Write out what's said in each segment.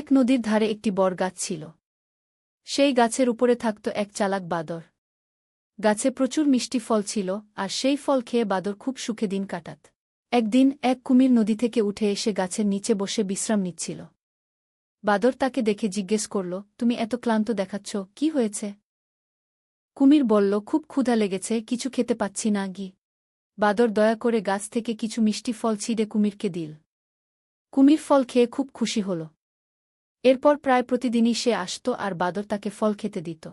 এক নদীর ধারে একটি বড়গাছ ছিল। সেই গাছের উপরে থাকত এক চালাক বাদর। গাছে প্রচুর মিষ্টি ফল ছিল, আর সেই ফল খেয়ে বাদর খুব সুখে দিন কাটাত। একদিন এক কুমির নদী থেকে উঠে এসে গাছের নিচে বসে বিশ্রাম নিচ্ছিল। বাদর তাকে দেখে জিজ্ঞেস করল, তুমি এত ক্লান্ত দেখাচ্ছ, কি হয়েছে? কুমির বলল, খুব ক্ষুধা লেগেছে, কিছু খেতে পাচ্ছি না গি। বাদর দয়া করে গাছ থেকে কিছু মিষ্টি ফল ছিঁড়ে কুমিরকে দিল। কুমির ফল খেয়ে খুব খুশি হল। এরপর প্রায় প্রতিদিনই সে আসত আর বাদর তাকে ফল খেতে দিত।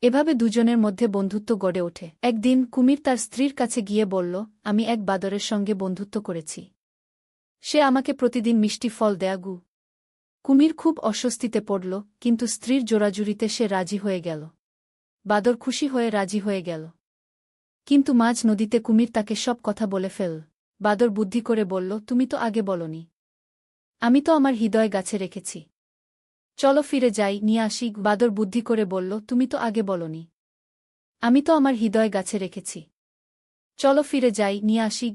এভাবে দুজনের মধ্যে বন্ধুত্ব গড়ে ওঠে। একদিন কুমির তার স্ত্রীর কাছে গিয়ে বলল, আমি এক বাদরের সঙ্গে বন্ধুত্ব করেছি। সে আমাকে প্রতিদিন মিষ্টি ফল দেয়া গু। কুমির খুব অস্বস্তিতে পড়ল, কিন্তু স্ত্রীর জোরাজুরিতে সে রাজি হয়ে গেল। বাদর খুশি হয়ে রাজি হয়ে গেল। কিন্তু মাঝ নদীতে কুমির তাকে সব কথা বলে ফেল। বাদর বুদ্ধি করে বলল, তুমি তো আগে বলনি। আমি তো আমার হৃদয় গাছে রেখেছি। চলো ফিরে যাই, নিয়ে আসি। বাদর বুদ্ধি করে বলল, তুমি তো আগে বলনি। আমি তো আমার হৃদয় গাছে রেখেছি। চলো ফিরে যাই, নিয়ে আসি।